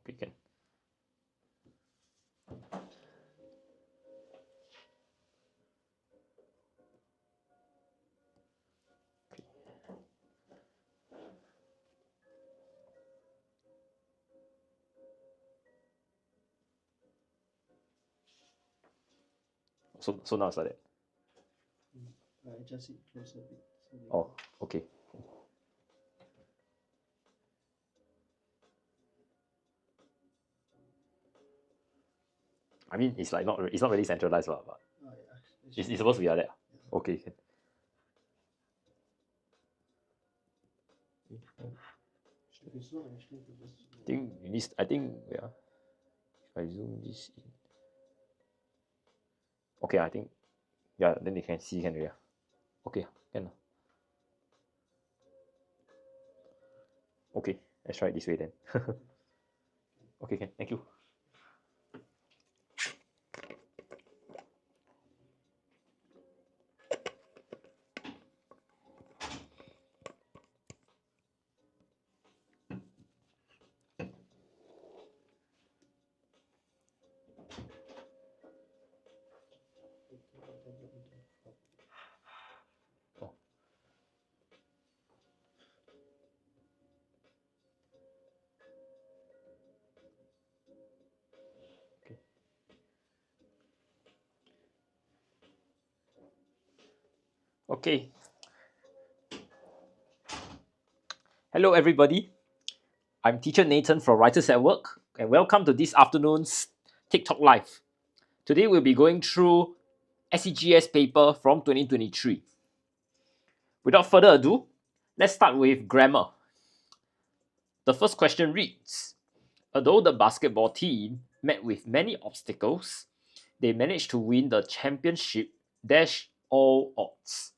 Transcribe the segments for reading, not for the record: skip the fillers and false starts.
Okay, can. So now it's like that. I adjust it closer a bit. Oh, okay. I mean, it's like it's not really centralized, but Yeah. it's supposed to be like that. Yeah. Okay, can. It's not actually to just. I think yeah. If I zoom this in. Okay, I think yeah, then they can see can yeah. Okay, can. Okay, let's try it this way then. Okay, can. Thank you. Oh. Okay. Okay. Hello, everybody. I'm teacher Nathan from Writers at Work, and welcome to this afternoon's TikTok Live. Today we'll be going through SCGS paper from 2023. Without further ado, let's start with grammar. The first question reads, although the basketball team met with many obstacles, they managed to win the championship dash all odds.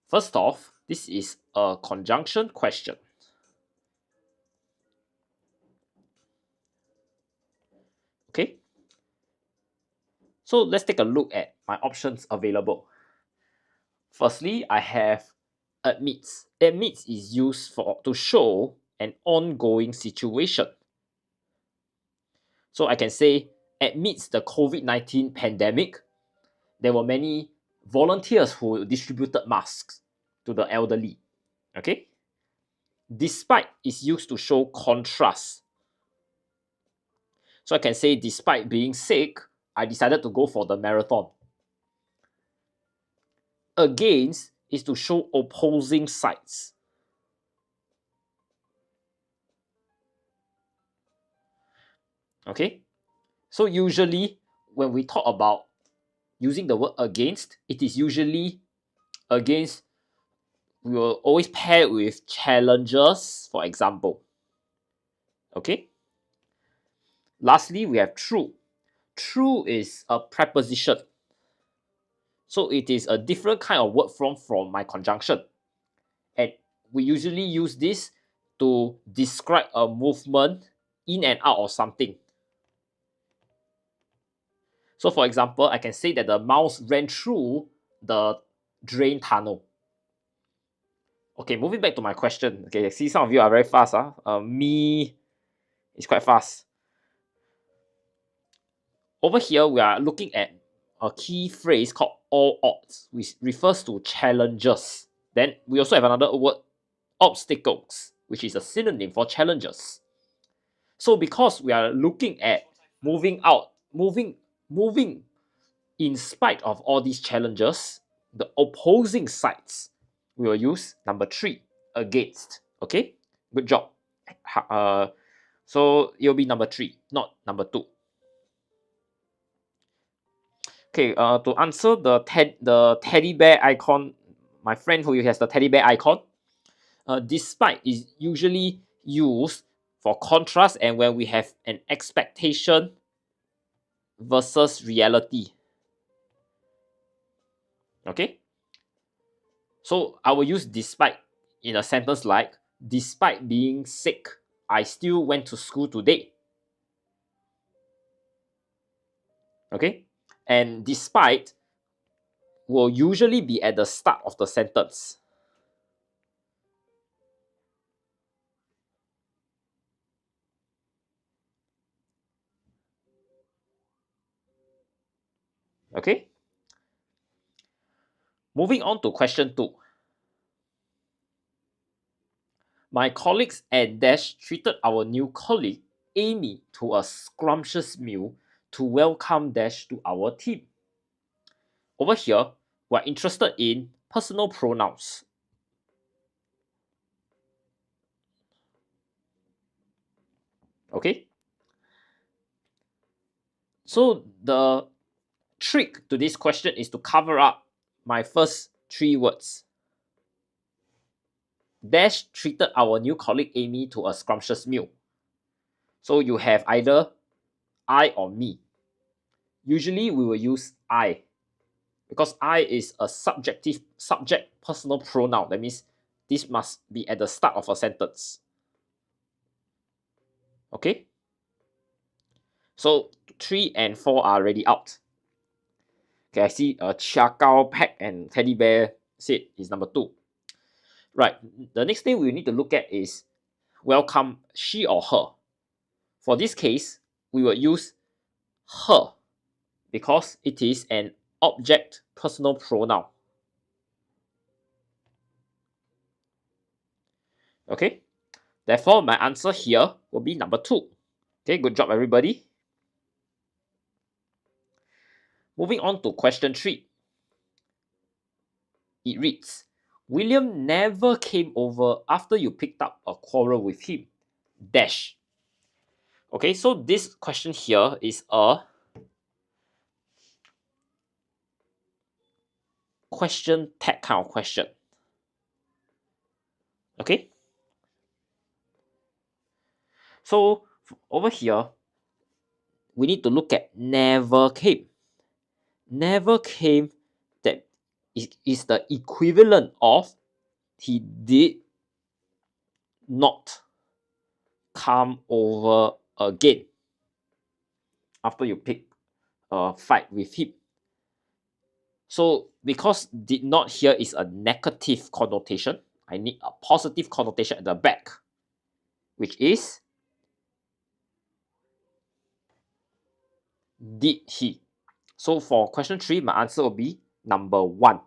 First off, this is a conjunction question. Okay? So let's take a look at my options available. Firstly, I have admits. Admits is used to show an ongoing situation. So I can say, amidst the COVID-19 pandemic, there were many volunteers who distributed masks to the elderly. Okay? Despite is used to show contrast. So I can say, despite being sick, I decided to go for the marathon. Against is to show opposing sides. Okay? So usually when we talk about using the word against, it is usually against, we will always pair it with challenges, for example. Okay? Lastly, we have true. True is a preposition. So it is a different kind of word from my conjunction. And we usually use this to describe a movement in and out of something. So for example, I can say that the mouse ran through the drain tunnel. Okay, moving back to my question. Okay, see some of you are very fast. Me is quite fast. Over here, we are looking at a key phrase called all odds, which refers to challenges. Then we also have another word, obstacles, which is a synonym for challenges. So because we are looking at moving in spite of all these challenges, the opposing sides, we will use number 3, against. Okay, good job. So it'll be number 3, not number 2. Okay, to answer the teddy bear icon, my friend who has the teddy bear icon, despite is usually used for contrast and when we have an expectation versus reality. Okay, so I will use despite in a sentence like, despite being sick, I still went to school today. Okay, and despite will usually be at the start of the sentence. Okay? Moving on to question 2. My colleagues at Dash treated our new colleague, Amy, to a scrumptious meal to welcome Dash to our team. Over here, we're interested in personal pronouns. Okay? So the trick to this question is to cover up my first 3 words. Dash treated our new colleague Amy to a scrumptious meal. So you have either I or me. Usually we will use I because I is a subject personal pronoun. That means this must be at the start of a sentence. Okay? So 3 and 4 are already out. Okay, I see Chia Gao, Pack, and Teddy Bear said is number 2. Right, the next thing we need to look at is welcome she or her. For this case, we will use her because it is an object personal pronoun. Okay, therefore my answer here will be number 2. Okay, good job everybody. Moving on to question 3. It reads, William never came over after you picked up a quarrel with him. Dash. Okay, so this question here is a question tag kind of question. Okay, so over here we need to look at never came. Never came, that is the equivalent of he did not come over again after you pick a fight with him. So because did not here is a negative connotation, I need a positive connotation at the back, which is did he. So for question 3, my answer will be number 1.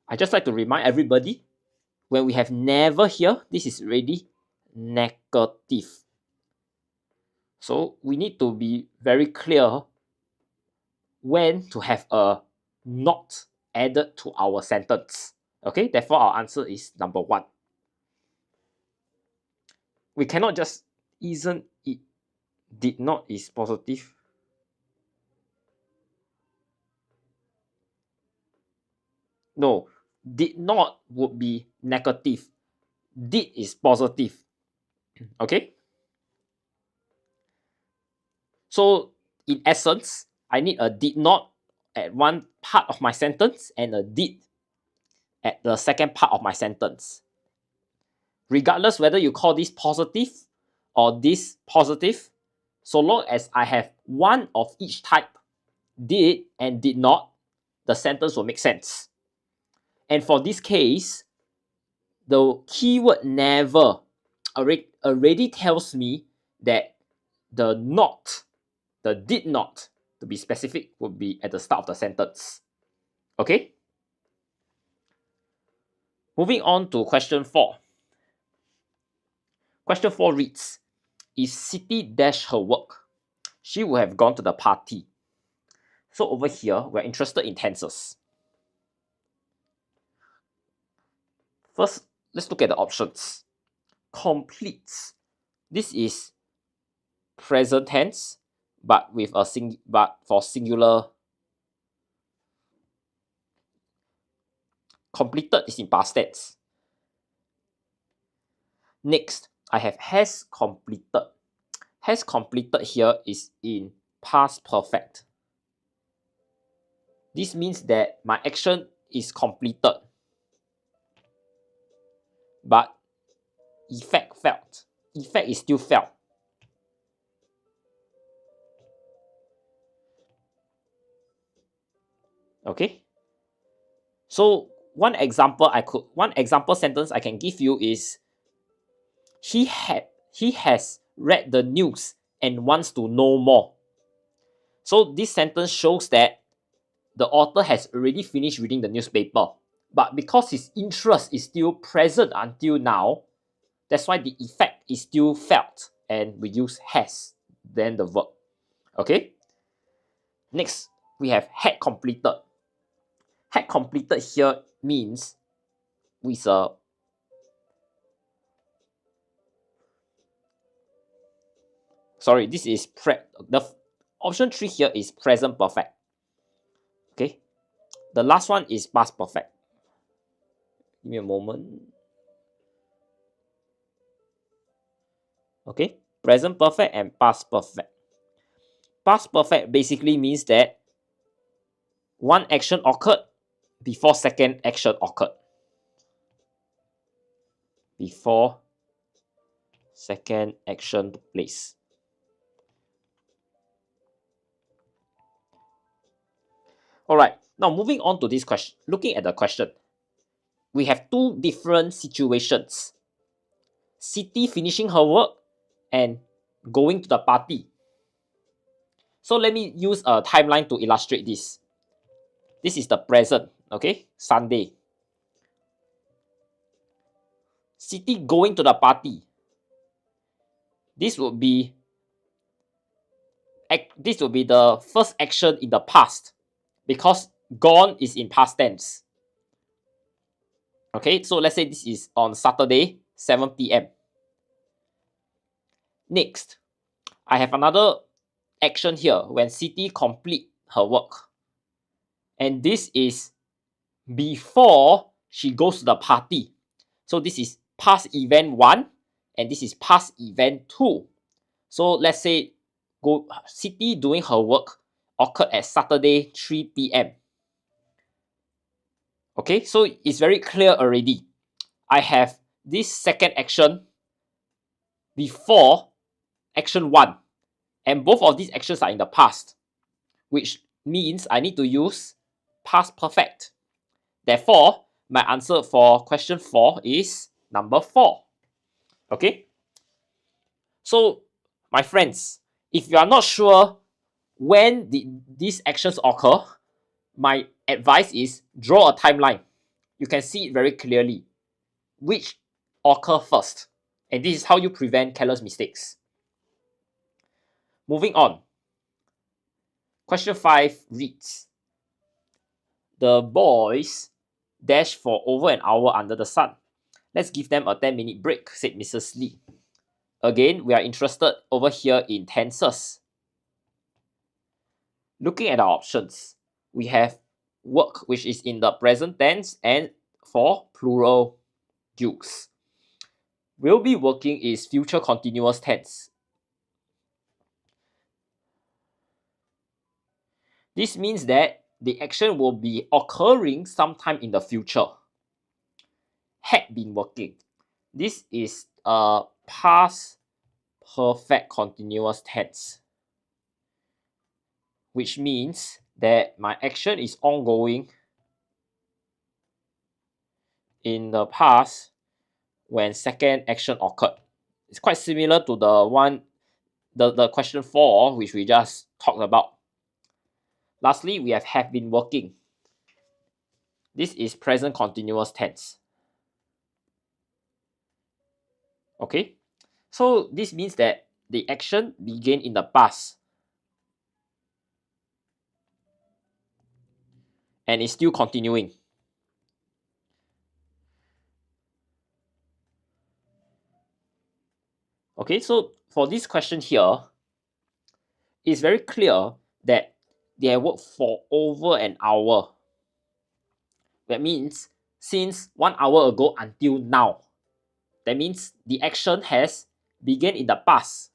I just like to remind everybody, when we have never here, this is already negative. So we need to be very clear when to have a not added to our sentence. Okay, therefore our answer is number 1. We cannot just isn't it did not is positive. No, did not would be negative. Did is positive. Okay? So in essence, I need a did not at one part of my sentence and a did at the second part of my sentence. Regardless whether you call this positive or this positive, so long as I have one of each type, did and did not, the sentence will make sense. And for this case, the keyword never already tells me that the not, the did not, to be specific, would be at the start of the sentence. Okay? Moving on to question 4. Question 4 reads, if Siti dashed her work, she would have gone to the party. So over here, we're interested in tenses. First, let's look at the options. Completes. This is present tense, but with a for singular. Completed is in past tense. Next, I have has completed. Has completed here is in past perfect. This means that my action is completed, but effect felt. Effect is still felt. Okay? So one example sentence I can give you is he has read the news and wants to know more. So this sentence shows that the author has already finished reading the newspaper, but because his interest is still present until now, that's why the effect is still felt, and we use has, then the verb. Okay? Next, we have had completed. Had completed here means with a this is the option 3 here is present perfect. Okay? The last one is past perfect. Give me a moment. Okay? Present perfect and past perfect. Past perfect basically means that one action occurred before second action occurred. Before second action took place. Alright, now moving on to this question. Looking at the question, we have two different situations. Siti finishing her work and going to the party. So let me use a timeline to illustrate this. This is the present, okay? Sunday. Siti going to the party. This would be the first action in the past because gone is in past tense. Okay, so let's say this is on Saturday, 7 p.m. Next, I have another action here when Siti complete her work. And this is before she goes to the party. So this is past event 1 and this is past event 2. So let's say Siti doing her work occurred at Saturday 3 p.m. Okay, so it's very clear already. I have this second action before action 1. And both of these actions are in the past, which means I need to use past perfect. Therefore, my answer for question 4 is number 4. Okay? So, my friends, if you are not sure when these actions occur, my advice is draw a timeline. You can see it very clearly which occur first. And this is how you prevent careless mistakes. Moving on. Question 5 reads, the boys dashed for over an hour under the sun. Let's give them a 10-minute break, said Mrs. Lee. Again, we are interested over here in tenses. Looking at our options, we have work, which is in the present tense and for plural use. Will be working is future continuous tense. This means that the action will be occurring sometime in the future. Had been working. This is a past perfect continuous tense, which means that my action is ongoing in the past when second action occurred. It's quite similar to the question 4, which we just talked about. Lastly, we have been working. This is present continuous tense. Okay, so this means that the action began in the past and is still continuing. Okay, so for this question here, it's very clear that they have worked for over an hour. That means since 1 hour ago until now. That means the action has begun in the past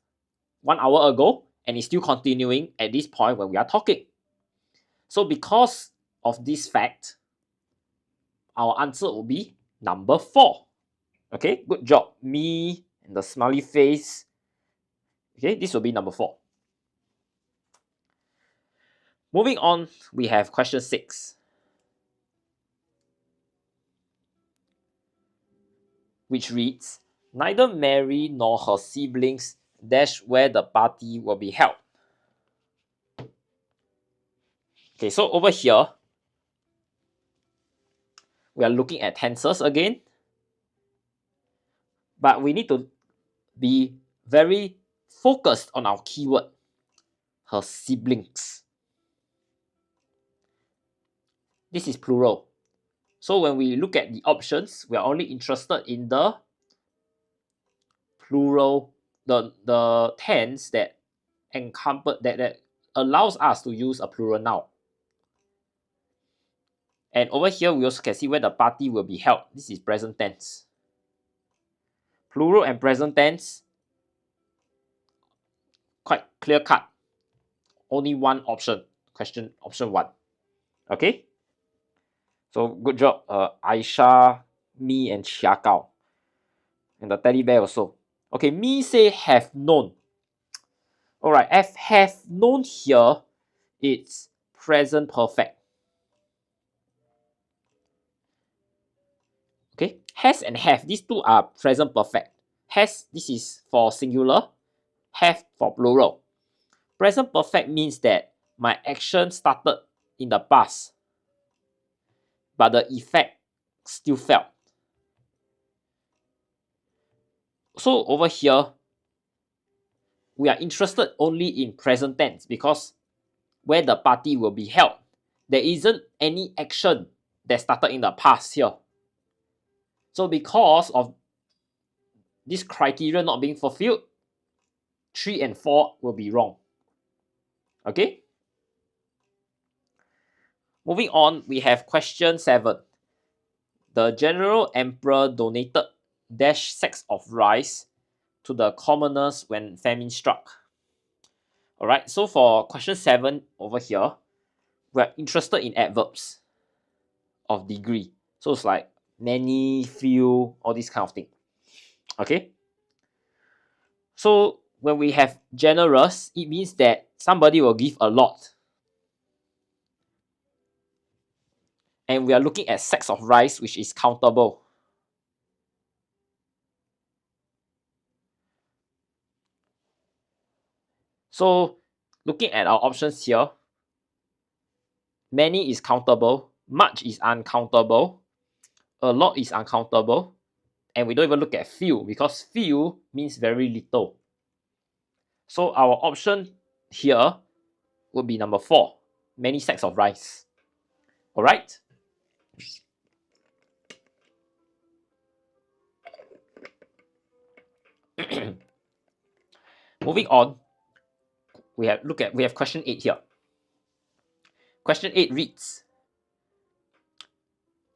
1 hour ago and is still continuing at this point when we are talking. So because of this fact, our answer will be number 4. Okay, good job. Me and the smiley face. Okay, this will be number 4. Moving on, we have question 6. Which reads, neither Mary nor her siblings dash where the party will be held. Okay, so over here, we are looking at tenses again. But we need to be very focused on our keyword, her siblings. This is plural. So when we look at the options, we are only interested in the plural, the tense that that allows us to use a plural noun. And over here, we also can see where the party will be held. This is present tense. Plural and present tense, quite clear cut. Only one option. Question option 1. Okay? So good job, Aisha, me, and Chia Gao. And the teddy bear also. Okay, me say have known. Alright, have known here, it's present perfect. Okay, has and have, these two are present perfect. Has, this is for singular. Have for plural. Present perfect means that my action started in the past, but the effect still felt. So over here, we are interested only in present tense because where the party will be held, there isn't any action that started in the past here. So because of this criteria not being fulfilled, 3 and 4 will be wrong. Okay? Moving on, we have question 7. The general emperor donated dash sacks of rice to the commoners when famine struck. Alright, so for question 7 over here, we're interested in adverbs of degree. So it's like many, few, all this kind of thing. Okay? So when we have generous, it means that somebody will give a lot. And we are looking at sacks of rice, which is countable. So looking at our options here, many is countable, much is uncountable, a lot is uncountable, and we don't even look at few because few means very little. So our option here would be number 4, many sacks of rice. Alright? Moving on, we have question 8 here. Question 8 reads,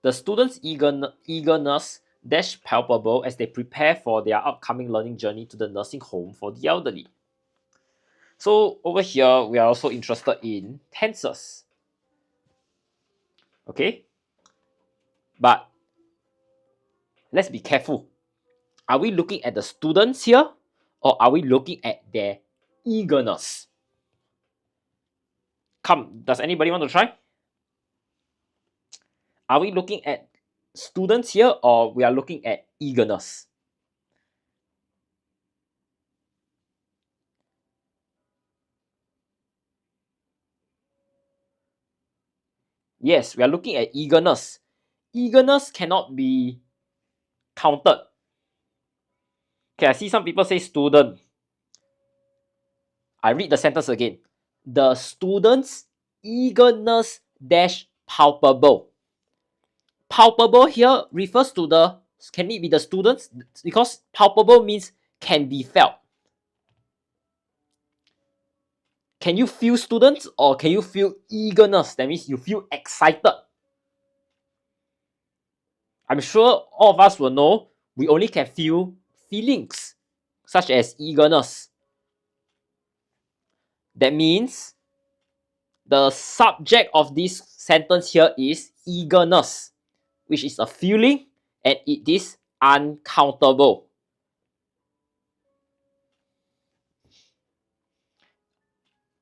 the students' eagerness dash palpable as they prepare for their upcoming learning journey to the nursing home for the elderly. So over here, we are also interested in tenses. Okay? But let's be careful. Are we looking at the students here, or are we looking at their eagerness? Come, does anybody want to try? Are we looking at students here, or we are looking at eagerness? Yes, we are looking at eagerness. Eagerness cannot be counted. Okay, I see some people say student. I read the sentence again. The students' eagerness dash palpable. Palpable here refers to the, can it be the students? Because palpable means can be felt. Can you feel students or can you feel eagerness? That means you feel excited. I'm sure all of us will know we only can feel feelings such as eagerness. That means the subject of this sentence here is eagerness, which is a feeling and it is uncountable.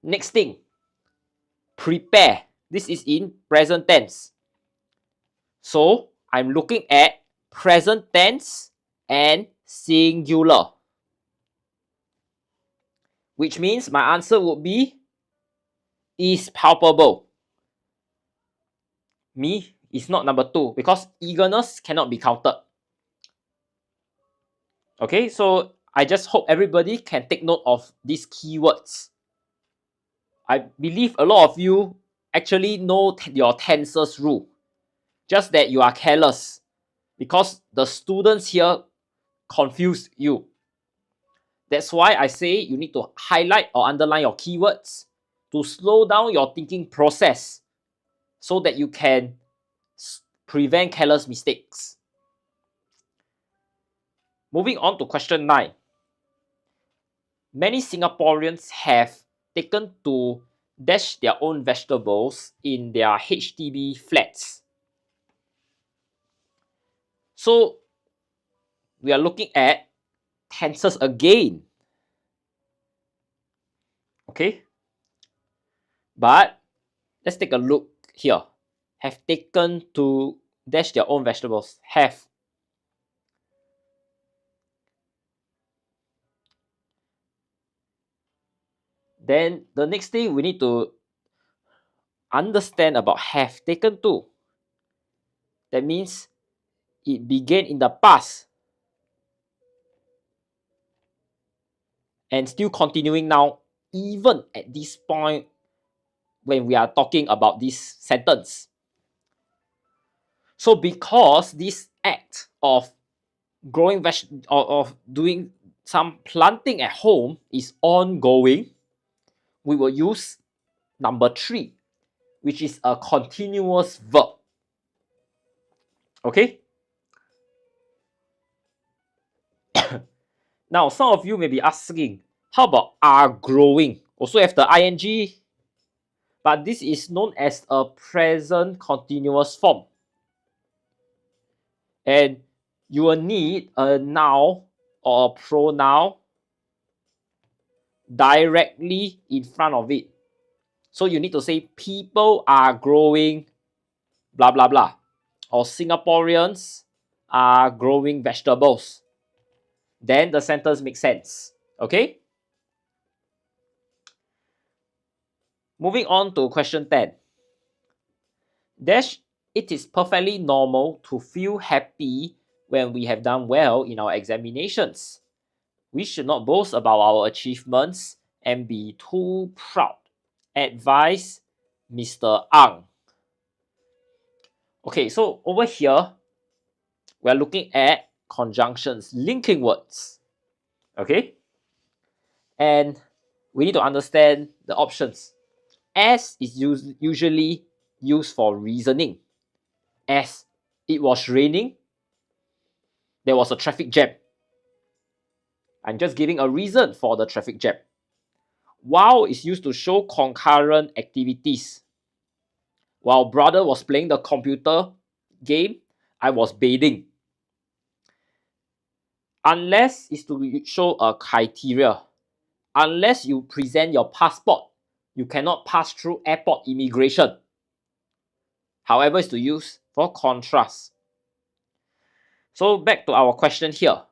Next thing, prepare. This is in present tense. So I'm looking at present tense and singular, which means my answer would be is palpable. Me is not number 2 because eagerness cannot be counted. Okay, so I just hope everybody can take note of these keywords. I believe a lot of you actually know your tenses rule, just that you are careless because the students here confuse you. That's why I say you need to highlight or underline your keywords to slow down your thinking process so that you can prevent careless mistakes. Moving on to question 9. Many Singaporeans have taken to dash their own vegetables in their HDB flats. So we are looking at tenses again. Okay? But let's take a look here. Have taken to dash their own vegetables. Have. Then the next thing we need to understand about have taken to. That means it began in the past and still continuing now, even at this point when we are talking about this sentence. So because this act of growing of doing some planting at home is ongoing, we will use number 3, which is a continuous verb. Okay? Now, some of you may be asking, how about are growing? Also have the ing, but this is known as a present continuous form. And you will need a noun or a pronoun directly in front of it. So you need to say people are growing blah blah blah, or Singaporeans are growing vegetables. Then the sentence makes sense. Okay? Moving on to question 10. Dash, it is perfectly normal to feel happy when we have done well in our examinations. We should not boast about our achievements and be too proud. Advise Mr. Ang. Okay, so over here, we're looking at conjunctions, linking words. Okay? And we need to understand the options. As is usually used for reasoning. As it was raining, there was a traffic jam. I'm just giving a reason for the traffic jam. While is used to show concurrent activities. While brother was playing the computer game, I was bathing. Unless is to show a criteria. Unless you present your passport, you cannot pass through airport immigration. However, is to use for contrast. So back to our question here.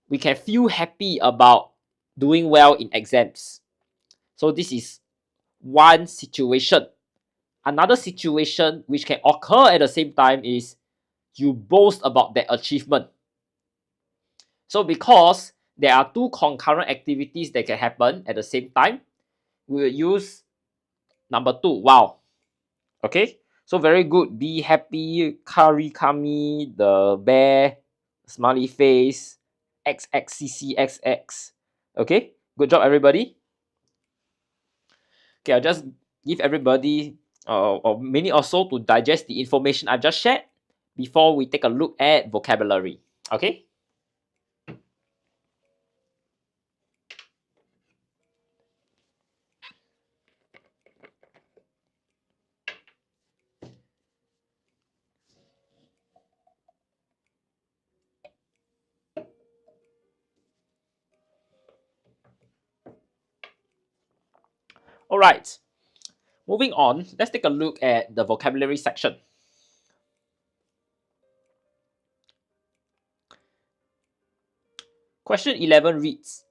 We can feel happy about doing well in exams. So this is one situation. Another situation which can occur at the same time is you boast about that achievement. So because there are two concurrent activities that can happen at the same time, we will use number 2, wow. Okay, so very good. Be happy, kari kami, the bear, smiley face, XXCCXX. Okay, good job everybody. Okay, I'll just give everybody a minute or so to digest the information I've just shared before we take a look at vocabulary. Okay? Alright, moving on, let's take a look at the vocabulary section. Question 11 reads,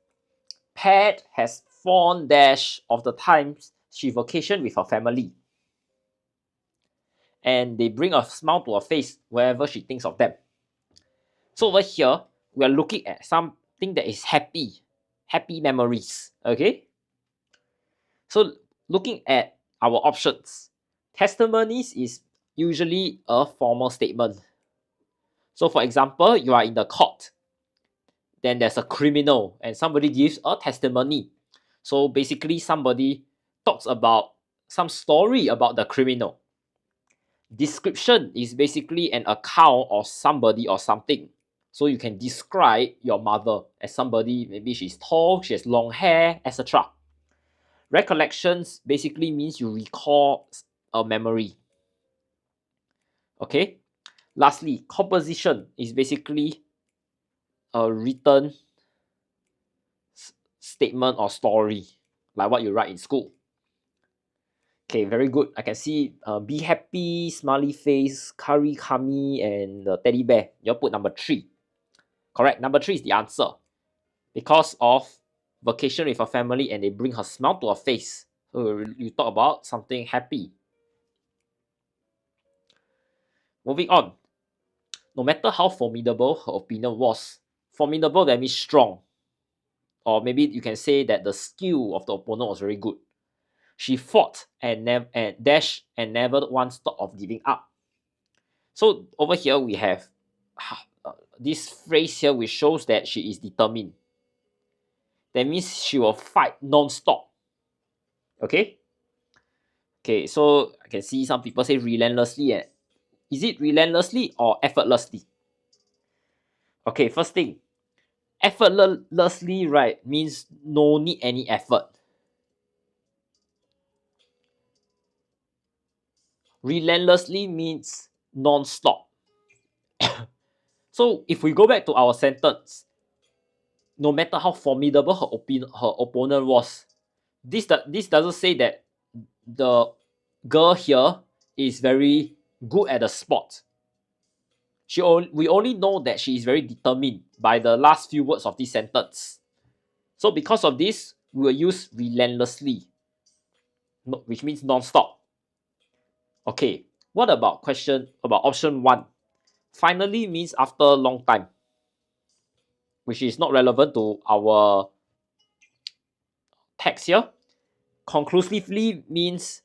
Pat has fond dash of the times she vacationed with her family. and they bring a smile to her face wherever she thinks of them. So over here, we are looking at something that is happy memories. Okay. So looking at our options, testimonies is usually a formal statement. So for example, you are in the court, then there's a criminal and somebody gives a testimony. So basically somebody talks about some story about the criminal. Description is basically an account of somebody or something. So you can describe your mother as somebody, maybe she's tall, she has long hair, etc. Recollections basically means you recall a memory. Okay. Lastly, composition is basically a written statement or story, like what you write in school. Okay, very good. I can see be happy, smiley face, curry kami, and the teddy bear. You put number 3. Correct. Number 3 is the answer. Because of vacation with her family and they bring her smile to her face. So you talk about something happy. Moving on. No matter how formidable her opinion was, formidable that means strong. Or maybe you can say that the skill of the opponent was very good. She fought and dashed and never once thought of giving up. So over here we have this phrase here which shows that she is determined. That means she will fight non-stop. Okay? Okay, so I can see some people say relentlessly. Is it relentlessly or effortlessly? Okay, first thing. Effortlessly, right, means no need any effort. Relentlessly means non-stop. So if we go back to our sentence, no matter how formidable her opponent was, this doesn't say that the girl here is very good at the sport. We only know that she is very determined by the last few words of this sentence. So because of this, we will use relentlessly, which means non-stop. Okay, what about option 1? Finally means after a long time, which is not relevant to our text here. Conclusively means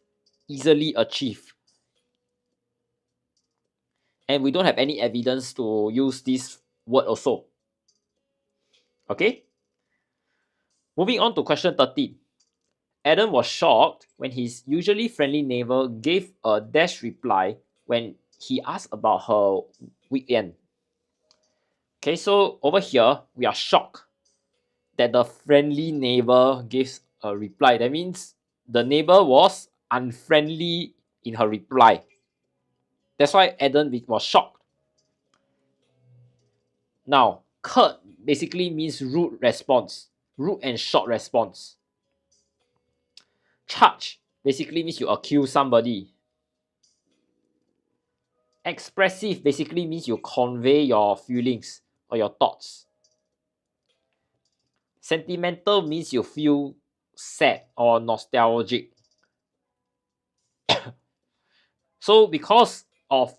easily achieved. And we don't have any evidence to use this word also. Okay? Moving on to question 13. Adam was shocked when his usually friendly neighbor gave a dash reply when he asked about her weekend. Okay, so over here, we are shocked that the friendly neighbor gives a reply. That means the neighbor was unfriendly in her reply. That's why Adam was shocked. Now, curt basically means rude response, rude and short response. Charge basically means you accuse somebody. Expressive basically means you convey your feelings or your thoughts. Sentimental means you feel sad or nostalgic. So because of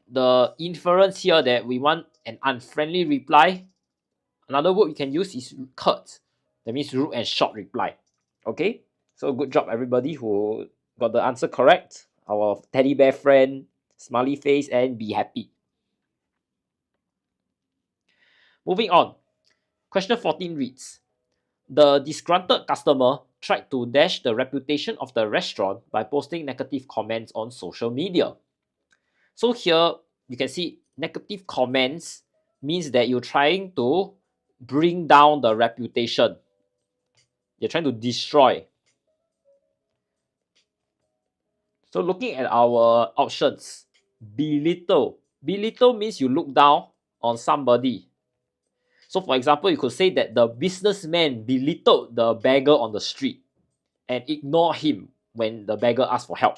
the inference here that we want an unfriendly reply, another word we can use is curt. That means rude and short reply. Okay, so good job everybody who got the answer correct. Our teddy bear friend, smiley face, and be happy. Moving on. Question 14 reads, the disgruntled customer tried to dash the reputation of the restaurant by posting negative comments on social media. So here you can see negative comments means that you're trying to bring down the reputation. You're trying to destroy. So looking at our options, belittle. Belittle means you look down on somebody. So for example, you could say that the businessman belittled the beggar on the street and ignore him when the beggar asks for help.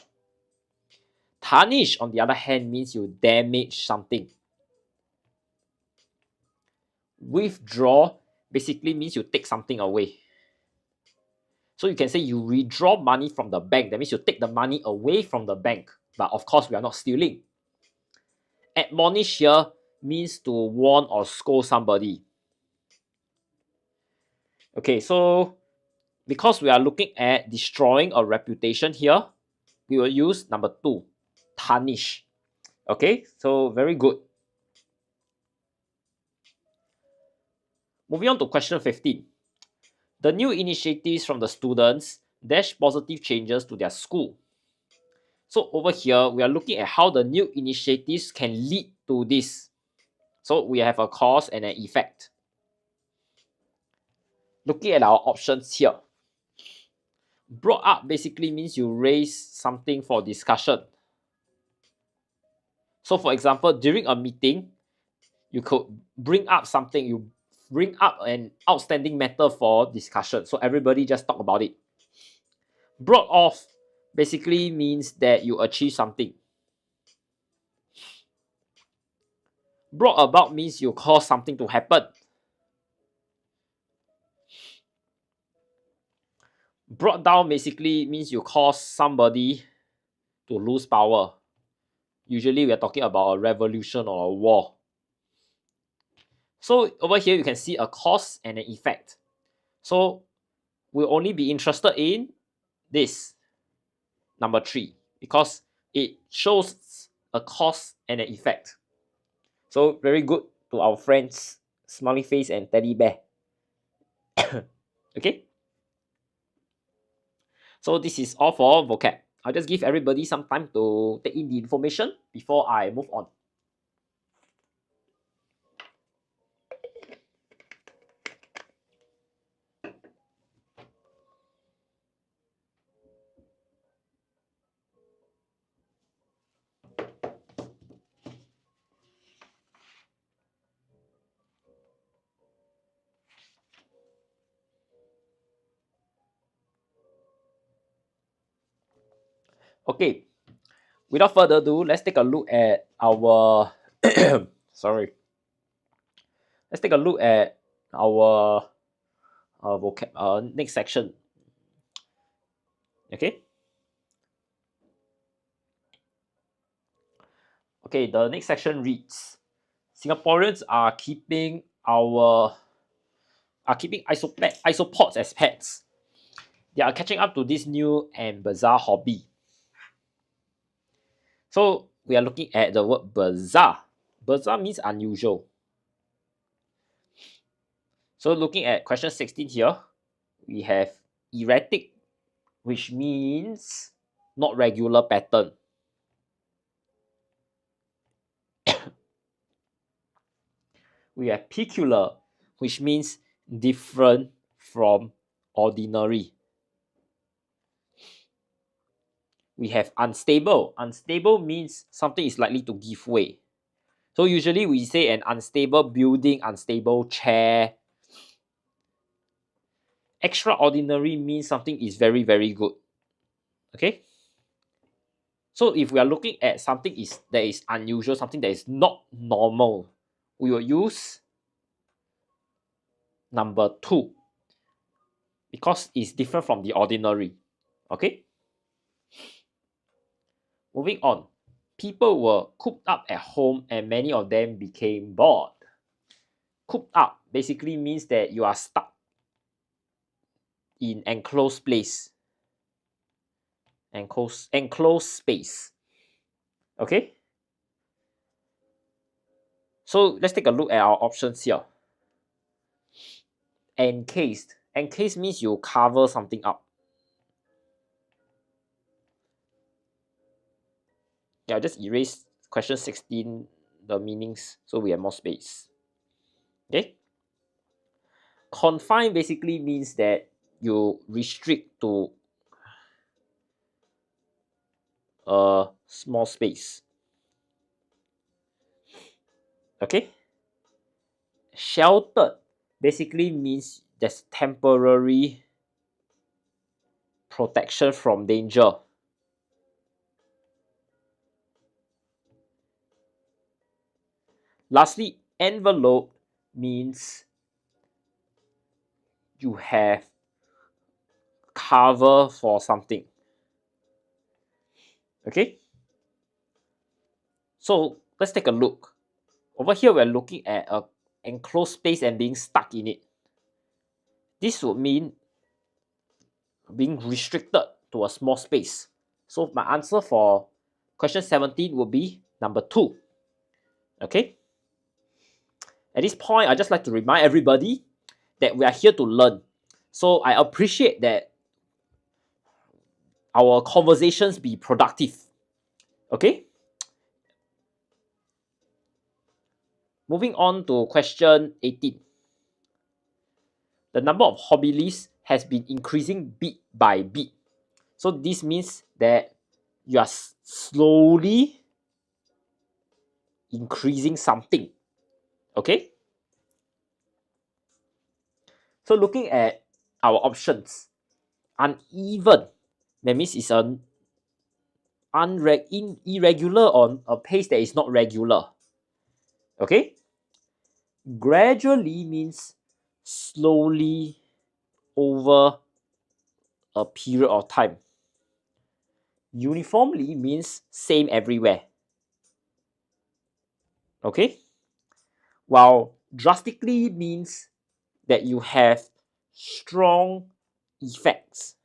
Tarnish, on the other hand, means you damage something. Withdraw basically means you take something away. So you can say you withdraw money from the bank. That means you take the money away from the bank. but of course we are not stealing. Admonish here means to warn or scold somebody. Okay, so because we are looking at destroying a reputation here, we will use number 2, tarnish. Okay, so very good. Moving on to question 15. The new initiatives from the students dash positive changes to their school. So over here, we are looking at how the new initiatives can lead to this. So we have a cause and an effect. Looking at our options here. Brought up basically means you raise something for discussion. So for example, during a meeting, you could bring up something, you bring up an outstanding matter for discussion. So everybody just talk about it. Brought off basically means that you achieve something. Brought about means you cause something to happen. Brought down basically means you cause somebody to lose power. Usually we are talking about a revolution or a war. So over here you can see a cause and an effect. So we'll only be interested in this, number 3, because it shows a cause and an effect. So very good to our friends Smiley Face and Teddy Bear. Okay, so this is all for vocab. I'll just give everybody some time to take in the information before I move on. Okay, without further ado, let's take a look at our sorry. Let's take a look at our next section. Okay. Okay, the next section reads: Singaporeans are keeping isopods as pets. They are catching up to this new and bizarre hobby. So we are looking at the word bizarre. Bizarre means unusual. So looking at question 16 here, we have erratic, which means not regular pattern. We have peculiar, which means different from ordinary. We have unstable. Unstable means something is likely to give way. So usually we say an unstable building, unstable chair. Extraordinary means something is very, very good. Okay? So if we are looking at something that is unusual, something that is not normal, we will use number 2 because it's different from the ordinary. Okay? Moving on. People were cooped up at home and many of them became bored. Cooped up basically means that you are stuck in enclosed place. Enclosed space. Okay? So let's take a look at our options here. Encased. Encased means you cover something up. Yeah, just erase question 16, the meanings, so we have more space. Okay? Confine basically means that you restrict to a small space. Okay? Sheltered basically means there's temporary protection from danger. Lastly, envelope means you have cover for something. Okay? So let's take a look. Over here, we're looking at an enclosed space and being stuck in it. This would mean being restricted to a small space. So my answer for question 17 would be number 2. Okay? At this point, I'd just like to remind everybody that we are here to learn. So I appreciate that our conversations be productive. Okay? Moving on to question 18. The number of hobby lists has been increasing bit by bit. So this means that you are slowly increasing something. Okay? So looking at our options, uneven, that means it's an irregular on a pace that is not regular. Okay? Gradually means slowly over a period of time. Uniformly means same everywhere. Okay? While drastically means that you have strong effects.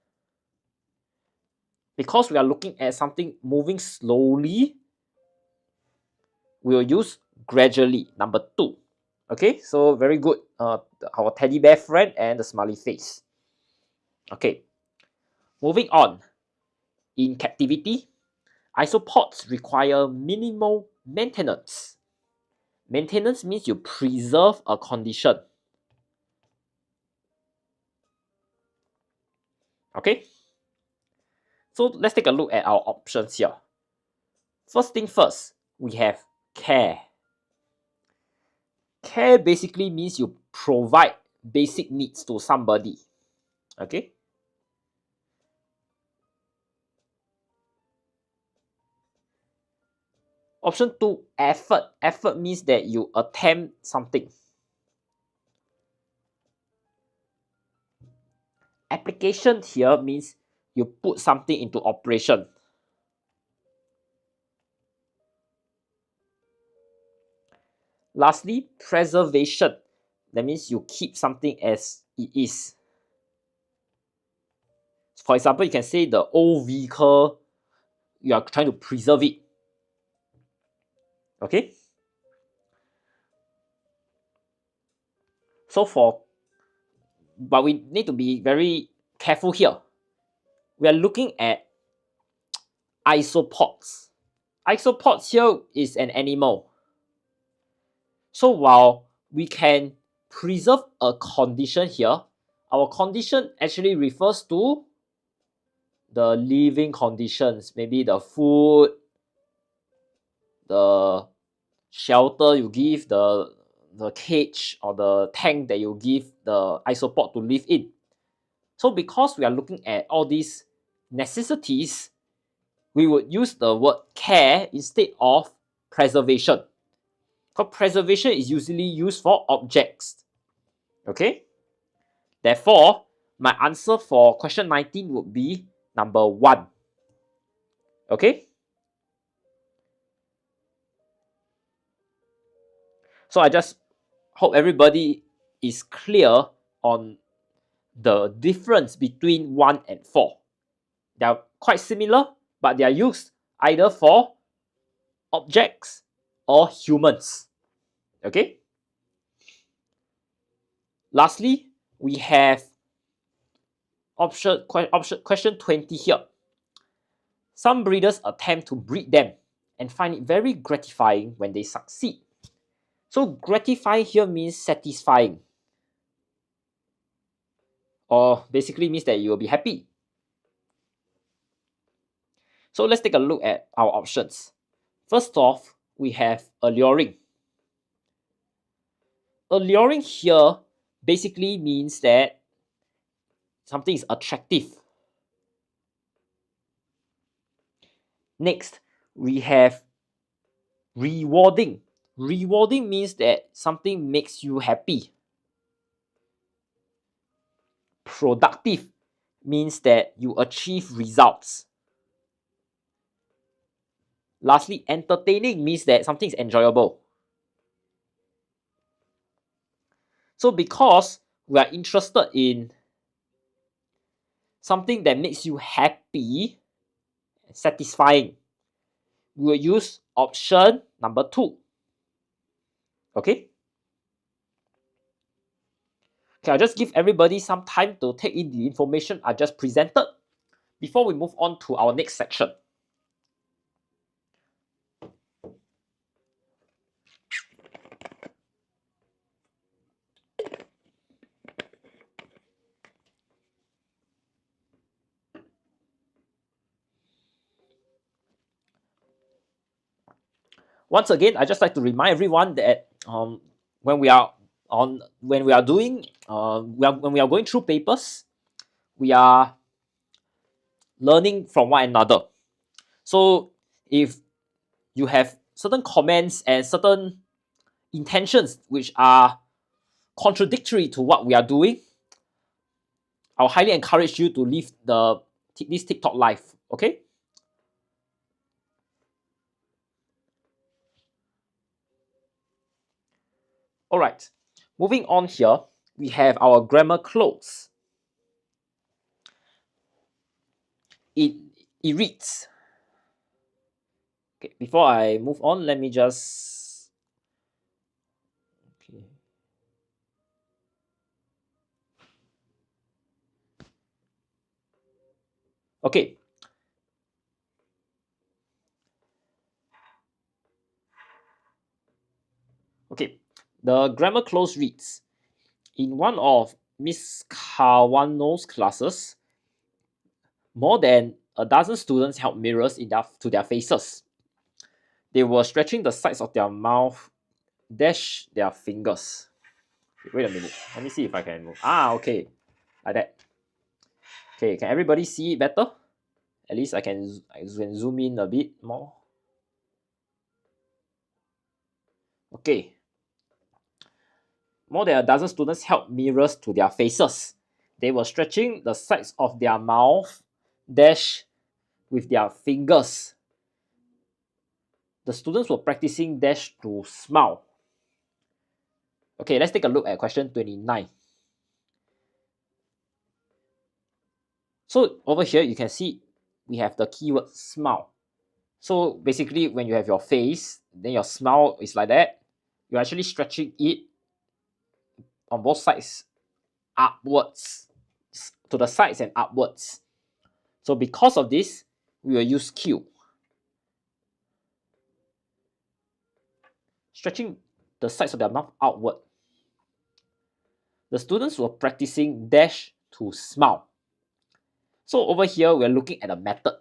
Because we are looking at something moving slowly, we will use gradually, number 2. Okay, so very good. Our teddy bear friend and the smiley face. Okay, moving on. In captivity, isopods require minimal maintenance. Maintenance means you preserve a condition. Okay, so let's take a look at our options here. First thing first, we have care. Care basically means you provide basic needs to somebody. Okay. Option 2, effort. Effort means that you attempt something. Application here means you put something into operation. Lastly, preservation. That means you keep something as it is. For example, you can say the old vehicle, you are trying to preserve it. Okay? But we need to be very careful here. We are looking at isopods. Isopods here is an animal. So while we can preserve a condition here, our condition actually refers to the living conditions, maybe the food, the shelter you give, the cage or the tank that you give the isopod to live in. So because we are looking at all these necessities, we would use the word care instead of preservation. Because preservation is usually used for objects. Okay? Therefore, my answer for question 19 would be number 1. Okay? So I just hope everybody is clear on the difference between 1 and 4. They are quite similar, but they are used either for objects or humans. Okay? Lastly, we have question 20 here. Some breeders attempt to breed them and find it very gratifying when they succeed. So gratifying here means satisfying, or basically means that you will be happy. So let's take a look at our options. First off, we have alluring. Alluring here basically means that something is attractive. Next, we have rewarding. Rewarding means that something makes you happy. Productive means that you achieve results. Lastly, entertaining means that something is enjoyable. So because we are interested in something that makes you happy, satisfying, we will use option number 2. Okay? Okay, I'll just give everybody some time to take in the information I just presented before we move on to our next section. Once again, I just like to remind everyone that when we are doing when we are going through papers, we are learning from one another. So if you have certain comments and certain intentions which are contradictory to what we are doing, I'll highly encourage you to leave this TikTok live. Okay? Alright. Moving on here, we have our grammar clause. It reads. Okay, before I move on, let me just okay. Okay, the grammar clause reads, in one of Miss Kawano's classes, more than a dozen students held mirrors to their faces. They were stretching the sides of their mouth, dash their fingers. Wait a minute, let me see if I can move. Okay, like that. Okay, can everybody see it better? At least I can zoom in a bit more. Okay. More than a dozen students held mirrors to their faces. They were stretching the sides of their mouth, dash with their fingers. The students were practicing dash to smile. Okay, let's take a look at question 29. So over here, you can see we have the keyword smile. So basically, when you have your face, then your smile is like that. You're actually stretching it on both sides upwards, to the sides and upwards. So because of this, we will use Q. Stretching the sides of their mouth outward. The students were practicing dash to smile. So over here, we're looking at a method.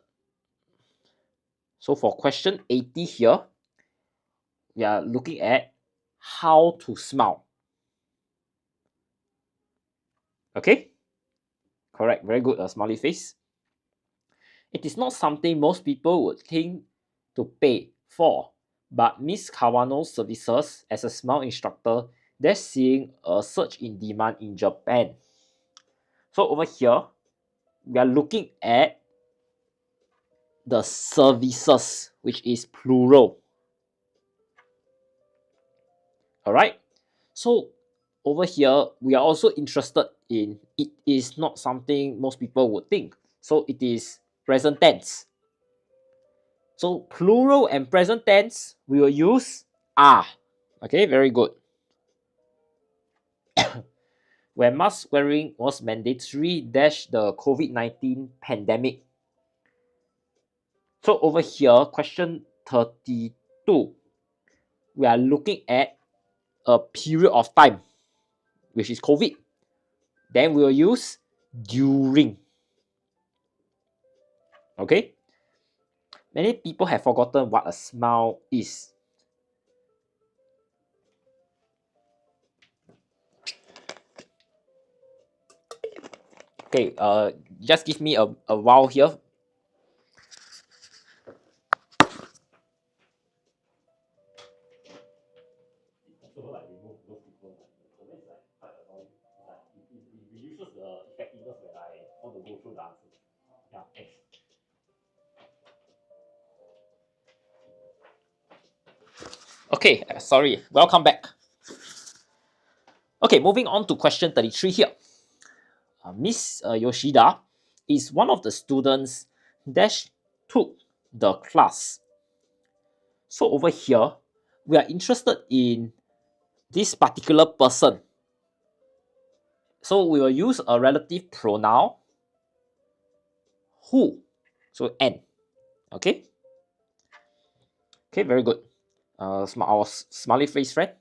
So for question 80 here, we are looking at how to smile. Okay? Correct, very good, a smiley face. It is not something most people would think to pay for, but Miss Kawano's services as a smile instructor, they're seeing a surge in demand in Japan. So over here, we are looking at the services, which is plural. Alright, so over here, we are also interested in it is not something most people would think. So it is present tense. So plural and present tense, we will use are. Okay, very good. When mask wearing was mandatory dash the COVID-19 pandemic. So over here, question 32, we are looking at a period of time, which is COVID. Then we will use during. Okay? Many people have forgotten what a smile is. Okay, just give me a while here. Reduces the effectiveness when I want to go through the answers. Yeah, thanks. Okay, sorry. Welcome back. Okay, moving on to question 33 here. Miss Yoshida is one of the students that took the class. So over here, we are interested in this particular person. So we will use a relative pronoun who. So N. Okay. Okay, very good. Our smiley face friend.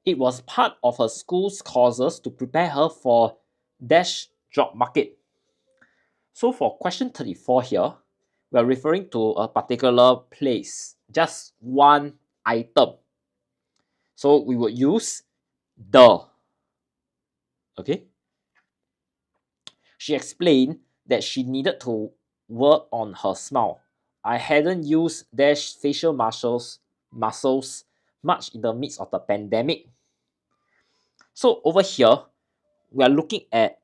It was part of her school's courses to prepare her for dash job market. So for question 34 here, we are referring to a particular place, just one item. So we would use the. Okay. She explained that she needed to work on her smile. I hadn't used dash facial muscles much in the midst of the pandemic. So over here, we are looking at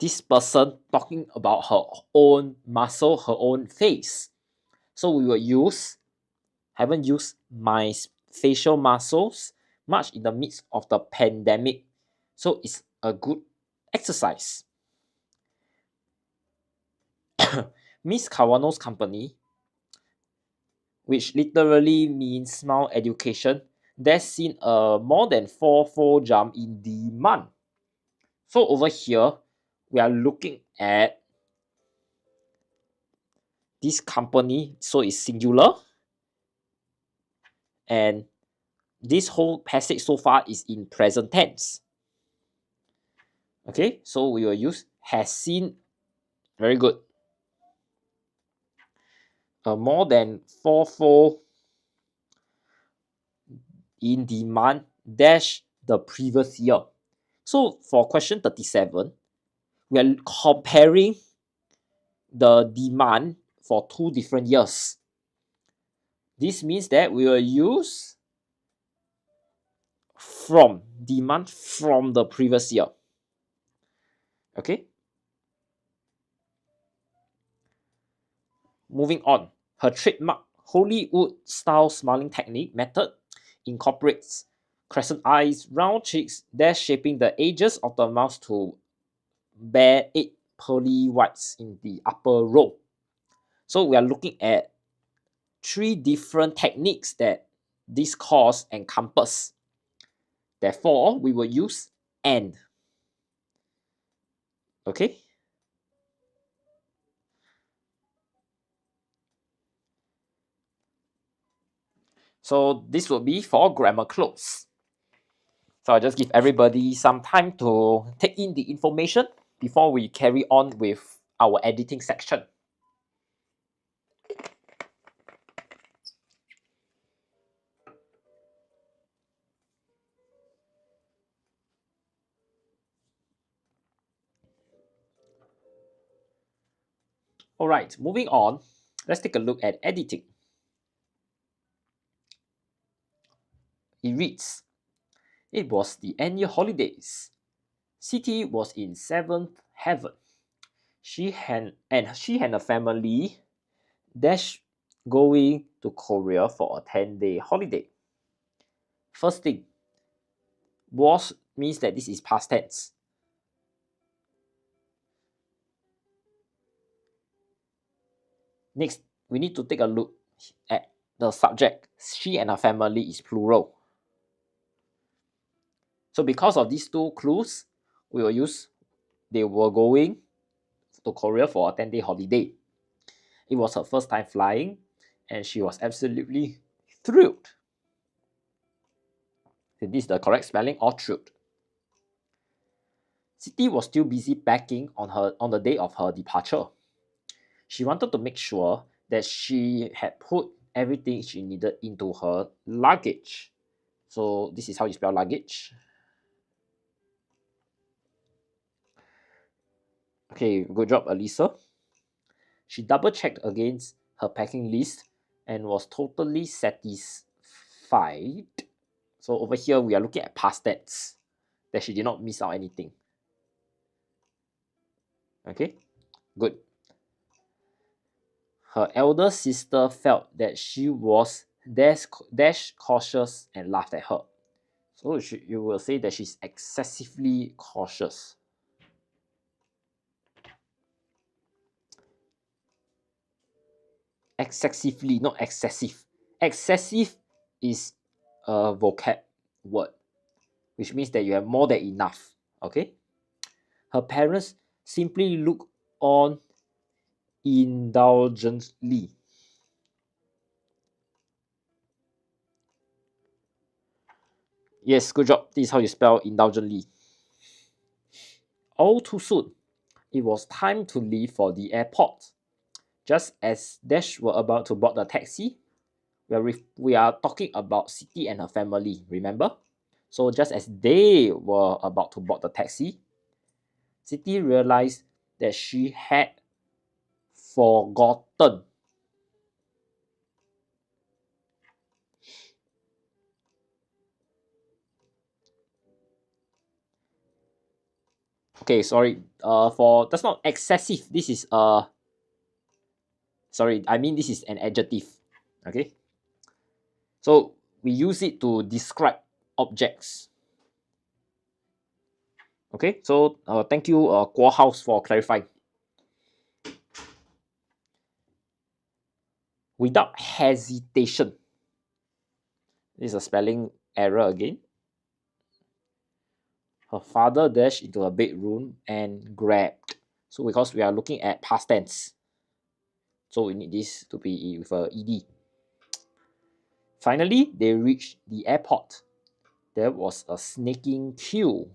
this person talking about her own muscle, her own face. So we will use, haven't used my facial muscles much in the midst of the pandemic. So it's a good exercise. Miss Kawano's company, which literally means smile education, there's seen a more than fourfold jump in demand. So over here, we are looking at this company, so it's singular, and this whole passage so far is in present tense. Okay, so we will use has seen. Very good. More than fourfold in demand dash the previous year. So for question 37, we are comparing the demand for two different years. This means that we will use from, demand from the previous year. Okay. Moving on, her trademark Hollywood style smiling technique method incorporates crescent eyes, round cheeks, dash shaping the edges of the mouth to bear 8 pearly whites in the upper row. So we are looking at 3 different techniques that this course encompass. Therefore, we will use and. Okay. So this will be for grammar close. So I'll just give everybody some time to take in the information before we carry on with our editing section. Alright, moving on, let's take a look at editing. It reads, it was the annual holidays. Siti was in 7th heaven. She and her family dash going to Korea for a 10-day holiday. First thing, was means that this is past tense. Next, we need to take a look at the subject. She and her family is plural. So because of these two clues, we will use they were going to Korea for a 10-day holiday. It was her first time flying, and she was absolutely thrilled. Is this the correct spelling or thrilled? Siti was still busy packing on the day of her departure. She wanted to make sure that she had put everything she needed into her luggage. So this is how you spell luggage. Okay, good job, Elisa. She double-checked against her packing list and was totally satisfied. So over here, we are looking at past tense, that she did not miss out anything. Okay, good. Her elder sister felt that she was dash cautious and laughed at her. So you will say that she's excessively cautious. Excessively, not excessive. Excessive is a vocab word, which means that you have more than enough. Okay? Her parents simply look on indulgently. Yes, good job. This is how you spell indulgently. All too soon, it was time to leave for the airport. Just as Dash were about to board the taxi, we are talking about Siti and her family, remember? So just as they were about to board the taxi, Siti realized that she had forgotten. Okay, sorry. For that's not excessive. This is sorry. I mean this is an adjective. Okay. So we use it to describe objects. Okay. So thank you, Guo House, for clarifying. Without hesitation. This is a spelling error again. Her father dashed into her bedroom and grabbed. So because we are looking at past tense, so we need this to be with a ed. Finally, they reached the airport. There was a snaking queue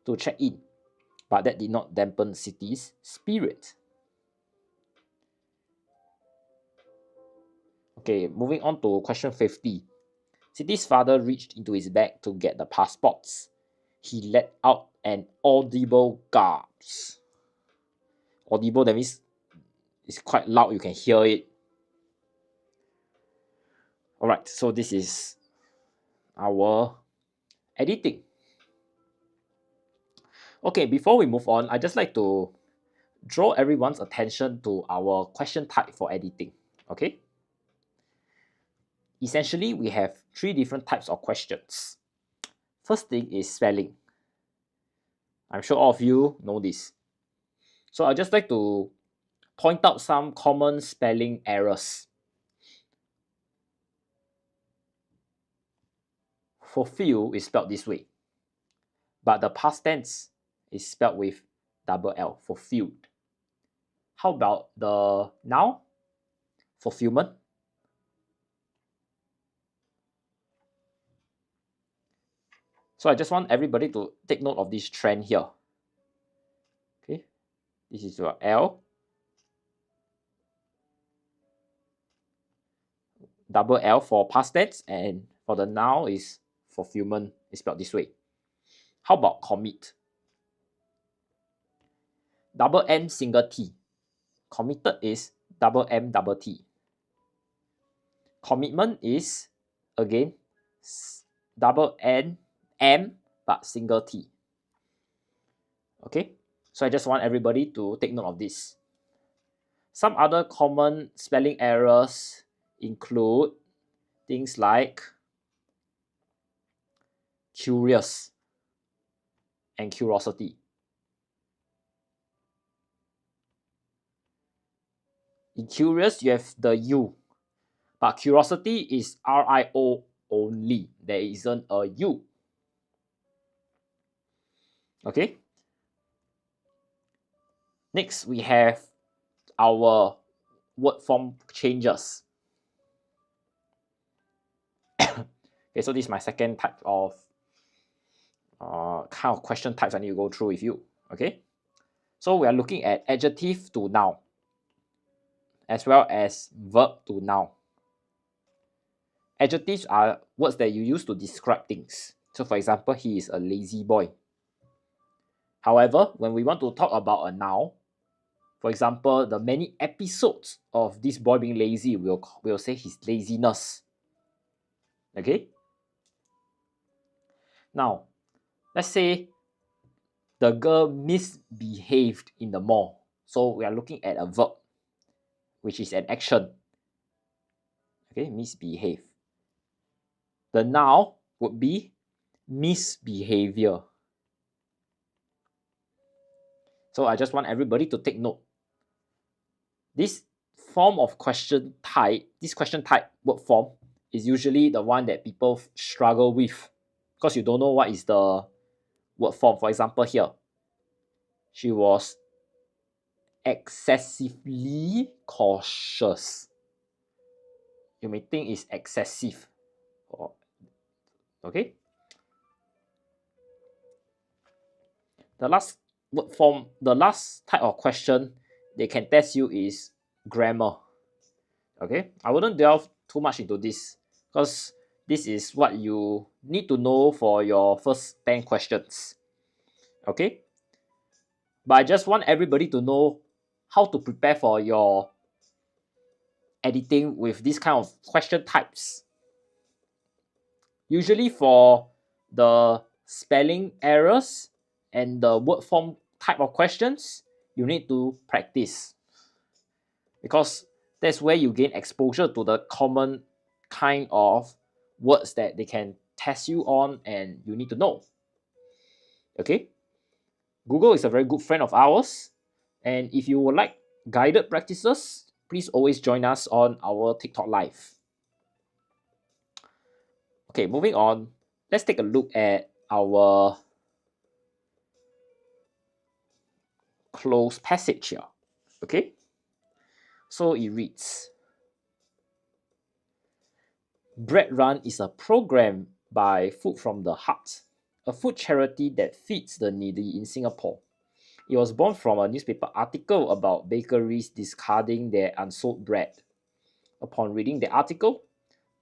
to check in, but that did not dampen Siti's spirit. Okay, moving on to question 50. Siti's father reached into his bag to get the passports. He let out an audible gasp. Audible, that means it's quite loud, you can hear it. Alright, so this is our editing. Okay, before we move on, I'd just like to draw everyone's attention to our question type for editing. Okay? Essentially, we have three different types of questions. First thing is spelling. I'm sure all of you know this. So I'd just like to point out some common spelling errors. Fulfill is spelled this way, but the past tense is spelled with double L, fulfilled. How about the noun? Fulfillment. So I just want everybody to take note of this trend here. Okay, this is your L, double L for past tense, and for the noun is fulfillment, is spelled this way. How about commit? Double M single T. Committed is double M double T. Commitment is again double N M but single T. Okay, so I just want everybody to take note of this. Some other common spelling errors include things like curious and curiosity. In curious, you have the U, but curiosity is RIO only. There isn't a U. Okay. Next, we have our word form changes. Okay, so this is my second type of kind of question types I need to go through with you. Okay, so we are looking at adjective to noun, as well as verb to noun. Adjectives are words that you use to describe things. So for example, he is a lazy boy. However, when we want to talk about a noun, for example, the many episodes of this boy being lazy, we'll say his laziness. Okay? Now, let's say the girl misbehaved in the mall. So we are looking at a verb. which is an action. Okay, misbehave. The noun would be misbehavior. So I just want everybody to take note. This form of question type, this question type word form is usually the one that people struggle with because you don't know what is the word form. For example, here, she was excessively cautious. You may think it's excessive. Okay. The last word form, the last type of question they can test you is grammar. Okay, I wouldn't delve too much into this because this is what you need to know for your first 10 questions. Okay, but I just want everybody to know how to prepare for your editing with this kind of question types. Usually for the spelling errors and the word form type of questions, you need to practice because that's where you gain exposure to the common kind of words that they can test you on and you need to know. Okay, Google is a very good friend of ours, and if you would like guided practices, please always join us on our TikTok live. Okay, moving on, let's take a look at our closed passage here. Okay, so it reads, Bread Run is a program by Food from the Heart, a food charity that feeds the needy in Singapore. It was born from a newspaper article about bakeries discarding their unsold bread. Upon reading the article,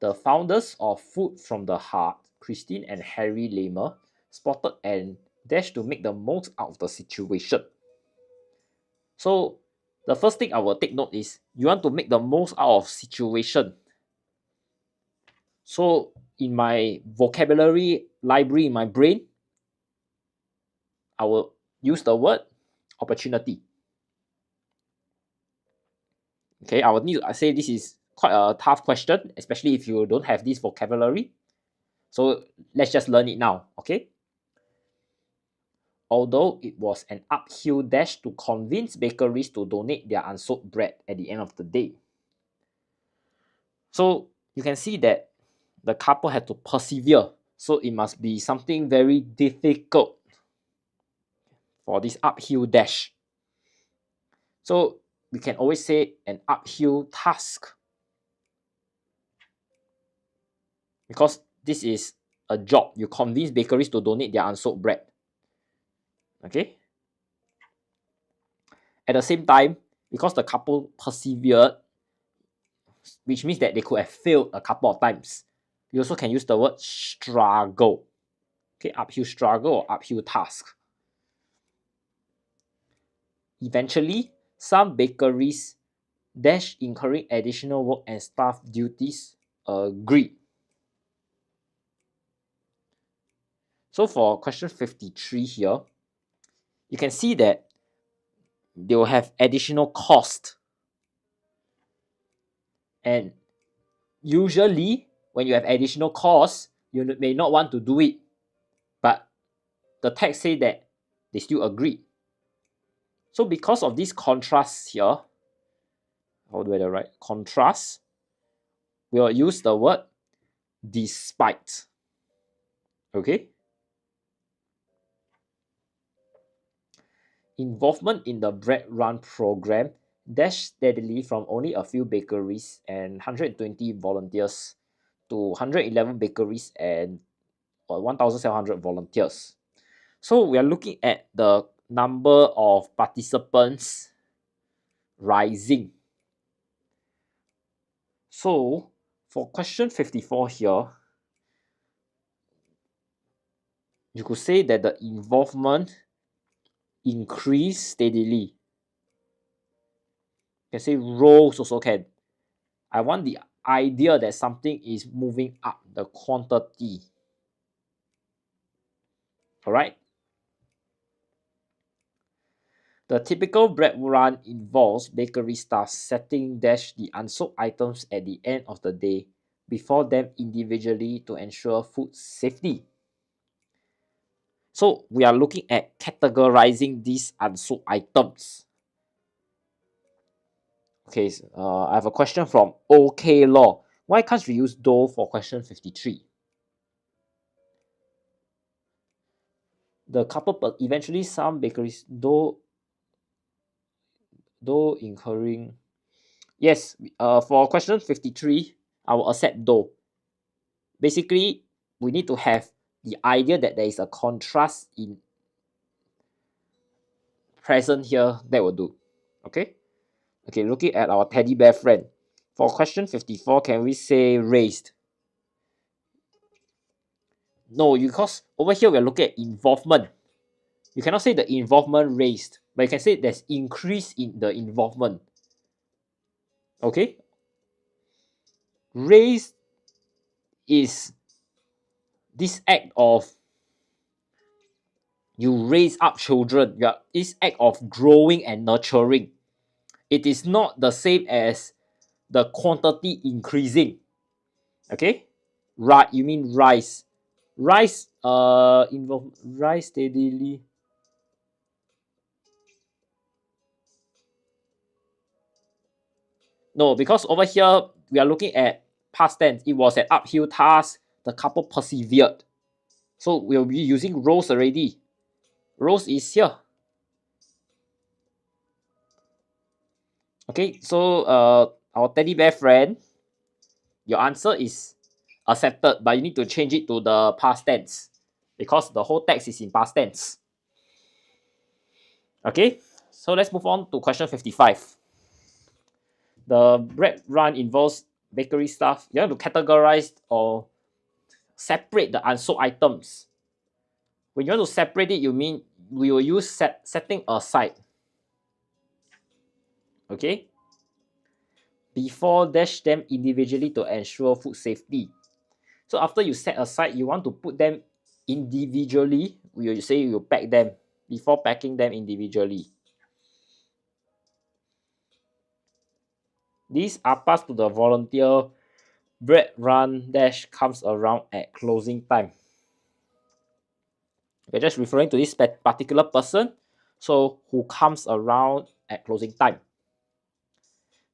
the founders of Food from the Heart, Christine and Harry Lamer, spotted and dashed to make the most out of the situation. So, the first thing I will take note is you want to make the most out of situation. So, in my vocabulary library in my brain, I will use the word opportunity. Okay, I will need to say this is quite a tough question, especially if you don't have this vocabulary. So let's just learn it now, okay? Although it was an uphill dash to convince bakeries to donate their unsold bread at the end of the day. So you can see that the couple had to persevere. So it must be something very difficult for this uphill dash. So we can always say an uphill task, because this is a job. You convince bakeries to donate their unsold bread. Okay. At the same time, because the couple persevered, which means that they could have failed a couple of times, you also can use the word struggle. Okay, uphill struggle or uphill task. Eventually, some bakeries dash incurring additional work and staff duties agreed. So for question 53 here, you can see that they will have additional cost. And usually, when you have additional cost, you may not want to do it. But the text say that they still agree. So because of this contrast here, how do I write? Contrast, we'll use the word despite. Okay? Involvement in the bread run program dashed steadily from only a few bakeries and 120 volunteers to 111 bakeries and 1,700 volunteers. So we are looking at the number of participants rising. So for question 54 here, you could say that the involvement increased steadily. You can say rose also can. I want the idea that something is moving up, the quantity. Alright? The typical bread run involves bakery staff setting the unsold items at the end of the day before them individually to ensure food safety. So we are looking at categorizing these unsold items. Okay, I have a question from OK Law. Why can't we use dough for question 53? The couple, but eventually some bakeries, though incurring. Yes, for question 53, I will accept dough. Basically, we need to have the idea that there is a contrast in present here. That will do. Okay? Okay, looking at our teddy bear friend. For question 54, can we say raised? No, because over here we're looking at involvement. You cannot say the involvement raised, but you can say there's increase in the involvement. Okay? Raised is this act of you raise up children. This act of growing and nurturing. It is not the same as the quantity increasing. Okay? Right, you mean rise. Rise involve rise steadily. No, because over here we are looking at past tense. It was an uphill task. The couple persevered. So we'll be using rose already. Rose is here. Okay, so our teddy bear friend, your answer is accepted, but you need to change it to the past tense because the whole text is in past tense. Okay, so let's move on to question 55. The bread run involves bakery stuff. You have to categorize or separate the unsold items. When you want to separate it, you mean we will use setting aside. Okay, before dash them individually to ensure food safety. So after you set aside, you want to put them individually. We will say you pack them before packing them individually. These are passed to the volunteer. Bread run dash comes around at closing time. We're just referring to this particular person, so who comes around at closing time.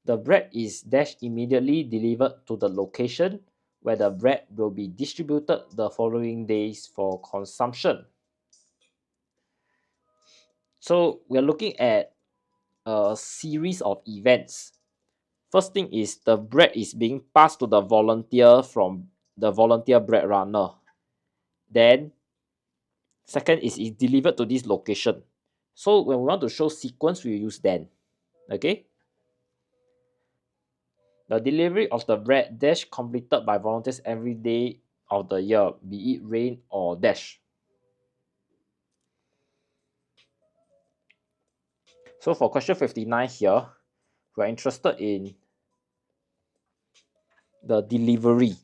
The bread is dash immediately delivered to the location where the bread will be distributed the following days for consumption. So we're looking at a series of events. First thing is the bread is being passed to the volunteer from the volunteer bread runner. Then second is it's delivered to this location. So when we want to show sequence, we use then. Okay. The delivery of the bread dash completed by volunteers every day of the year, be it rain or dash. So for question 59 here, we're interested in the delivery.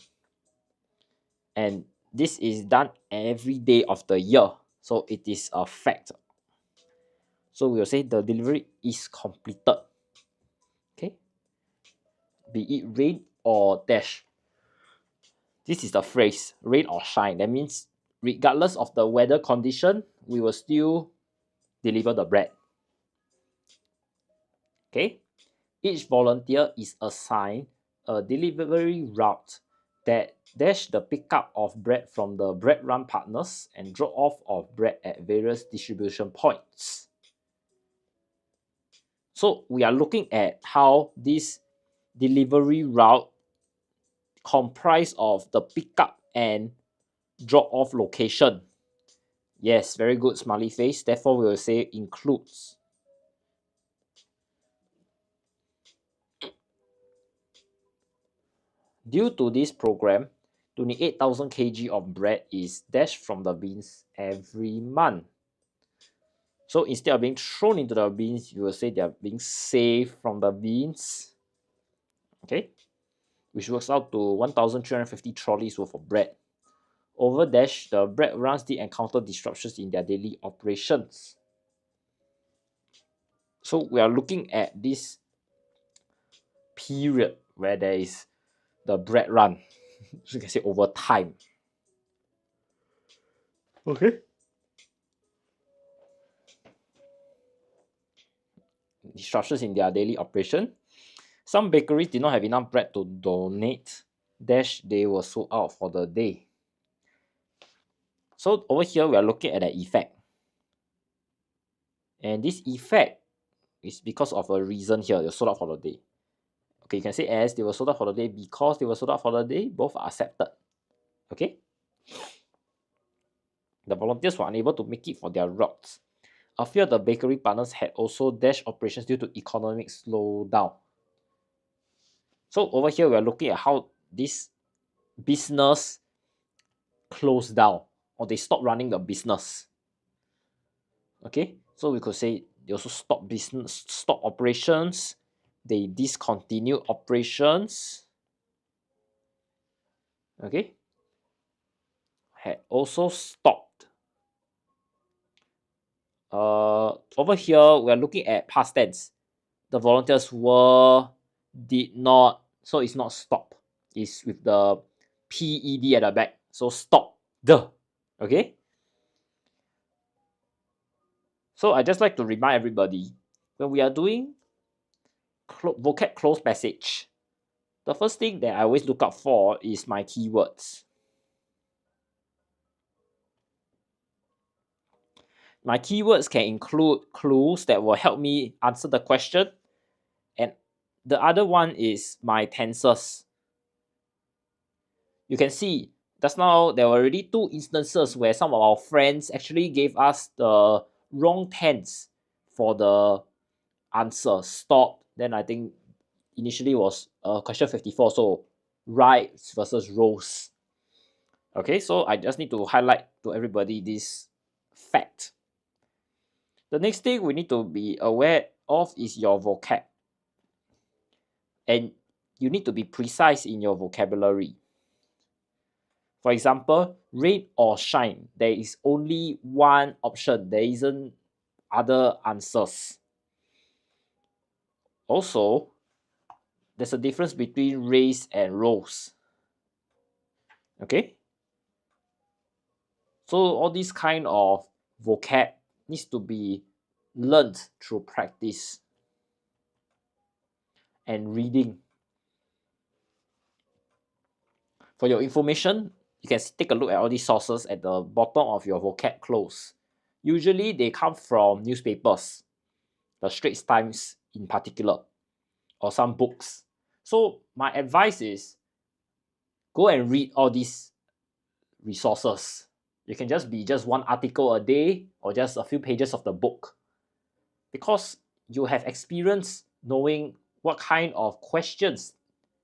And this is done every day of the year. So it is a fact. So we'll say the delivery is completed. Okay. Be it rain or dash. This is the phrase, rain or shine. That means regardless of the weather condition, we will still deliver the bread. Okay. Each volunteer is assigned a delivery route that dash the pickup of bread from the bread run partners and drop off of bread at various distribution points. So we are looking at how this delivery route comprise of the pickup and drop off location. Yes, very good, smiley face. Therefore, we will say includes. Due to this program, 28,000 kg of bread is dashed from the bins every month. So instead of being thrown into the bins, you will say they are being saved from the bins. Okay, which works out to 1,350 trolleys worth of bread. Over dash, the bread runs did encounter disruptions in their daily operations. So we are looking at this period where there is the bread run. So you can say over time. Okay. Disruptions in their daily operation. Some bakeries did not have enough bread to donate. Dash, they were sold out for the day. So over here, we are looking at an effect. And this effect is because of a reason here. You're sold out for the day. Okay, you can say as they were sold out for the day because they were sold out for the day. Both are accepted. Okay. The volunteers were unable to make it for their routes. A few of the bakery partners had also dashed operations due to economic slowdown. So over here, we are looking at how this business closed down or they stopped running the business. Okay, so we could say they also stop business, stop operations, they discontinue operations. Okay, had also stopped. Over here we are looking at past tense. The volunteers were, did not, so it's not stop. It's with the PED at the back. So stop the. Okay. So I just like to remind everybody when we are doing vocab close passage, the first thing that I always look out for is my keywords. My keywords can include clues that will help me answer the question, and the other one is my tenses. You can see just now there were already two instances where some of our friends actually gave us the wrong tense for the answer. Stop. Then I think initially was question 54. So rights versus rows. Okay, so I just need to highlight to everybody this fact. The next thing we need to be aware of is your vocab. And you need to be precise in your vocabulary. For example, rain or shine, there is only one option. There isn't other answers. Also, there's a difference between race and rose. Okay? So all these kind of vocab needs to be learned through practice and reading. For your information, you can take a look at all these sources at the bottom of your vocab close. Usually they come from newspapers, the Straits Times in particular, or some books. So my advice is go and read all these resources. You can just be just one article a day or just a few pages of the book, because you have experience knowing what kind of questions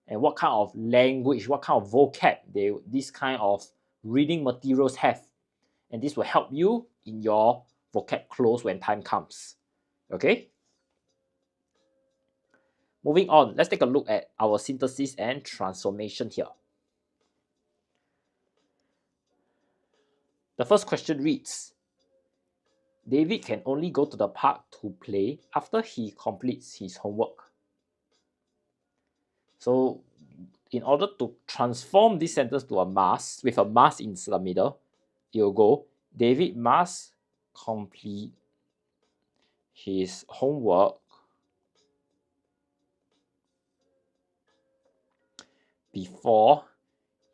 and what kind of language, what kind of vocab this kind of reading materials have. And this will help you in your vocab close when time comes. Okay? Moving on, let's take a look at our synthesis and transformation here. The first question reads, David can only go to the park to play after he completes his homework. So in order to transform this sentence to a must, with a must in the middle, it will go, David must complete his homework before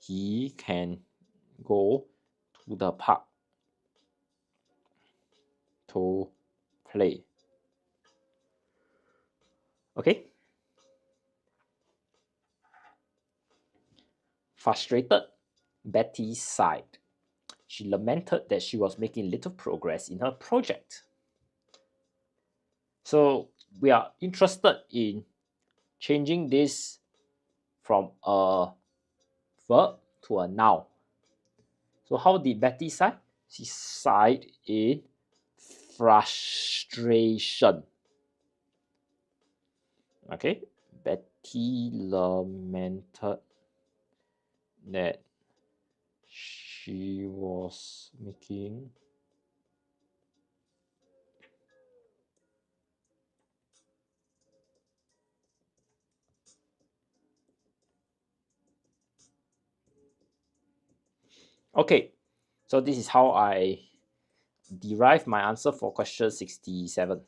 he can go to the park to play. Okay? Frustrated, Betty sighed. She lamented that she was making little progress in her project. So we are interested in changing this from a verb to a noun. So how did Betty sigh? She sighed in frustration. Okay, Betty lamented that she was making Okay, so this is how I derive my answer for question 67.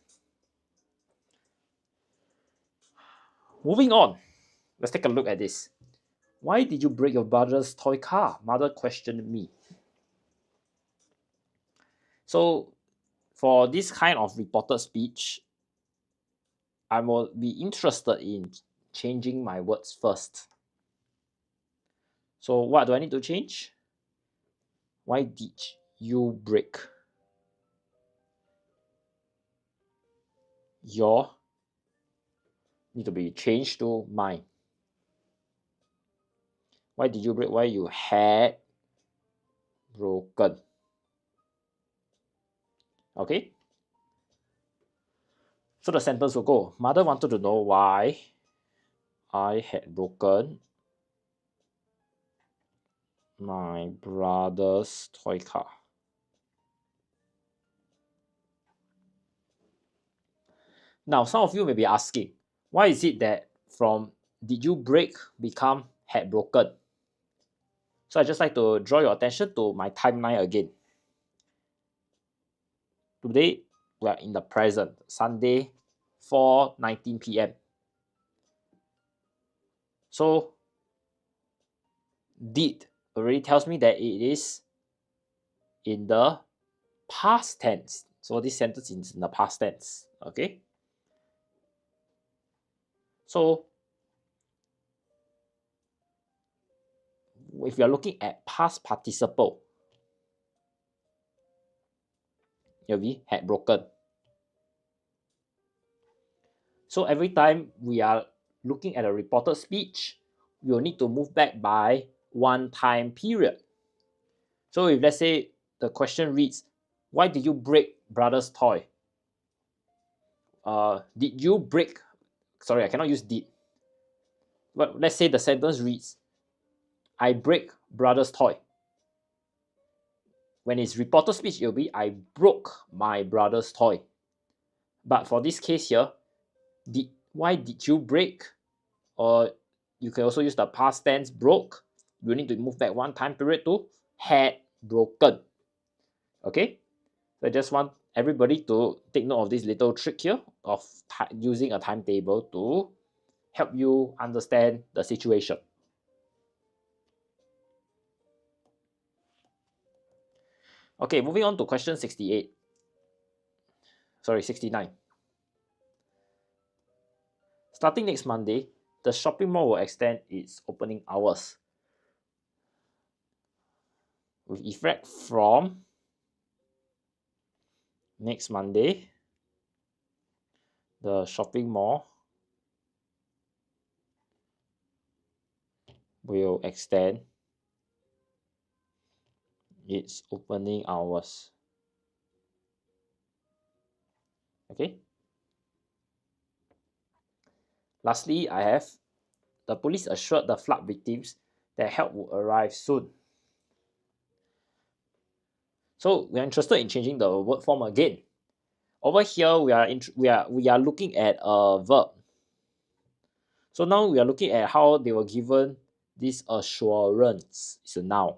Moving on, let's take a look at this. Why did you break your brother's toy car? Mother questioned me. So for this kind of reported speech, I will be interested in changing my words first. So what do I need to change? Why did you break your, need to be changed to mine. Why did you break? Why you had broken? Okay. So the sentence will go, mother wanted to know why I had broken my brother's toy car. Now, some of you may be asking, why is it that from did you break become had broken? So I just like to draw your attention to my timeline again. Today, we are in the present, Sunday, 4:19 p.m. So, did already tells me that it is in the past tense. So this sentence is in the past tense, okay? So, if you are looking at past participle, it will be had broken. So every time we are looking at a reported speech, we will need to move back by one time period. So if let's say the question reads, why did you break brother's toy? Did you break, sorry, I cannot use did. But let's say the sentence reads, I break brother's toy. When it's reported speech, it will be, I broke my brother's toy. But for this case here, why did you break? Or you can also use the past tense broke. You need to move back one time period to had broken. Okay, so I just want everybody to take note of this little trick here of using a timetable to help you understand the situation. Okay, moving on to question 68. Sorry, 69. Starting next Monday, the shopping mall will extend its opening hours with effect from next Monday. The shopping mall will extend its opening hours. Okay. Lastly, I have the police assured the flood victims that help will arrive soon. So we are interested in changing the word form again. Over here, we are looking at a verb. So now we are looking at how they were given this assurance. It's a noun.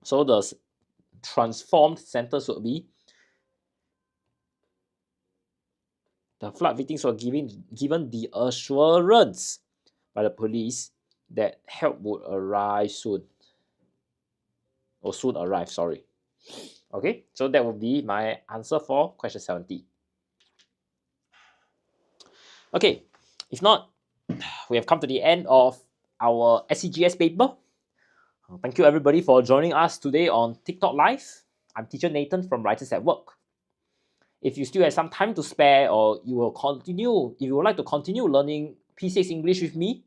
So the transformed sentence would be, the flood victims were given the assurance by the police that help would arrive soon. Or soon arrive, sorry. Okay, so that would be my answer for question 70. Okay, if not, we have come to the end of our SCGS paper. Thank you everybody for joining us today on TikTok Live. I'm teacher Nathan from Writers at Work. If you still have some time to spare, or if you would like to continue learning P6 English with me,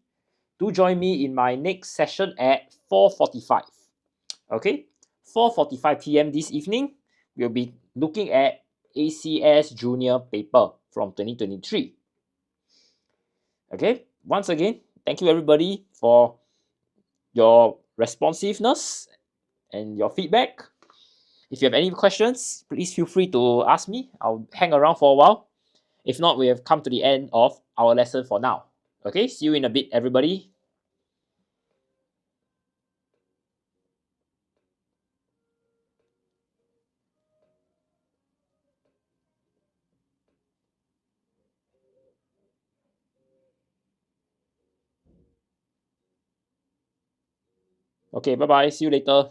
do join me in my next session at 4:45. Okay, 4:45 p.m. this evening, we'll be looking at ACS Junior paper from 2023. Okay, once again, thank you everybody for your responsiveness and your feedback. If you have any questions, please feel free to ask me. I'll hang around for a while. If not, we have come to the end of our lesson for now. Okay, see you in a bit, everybody. Okay, bye bye. See you later.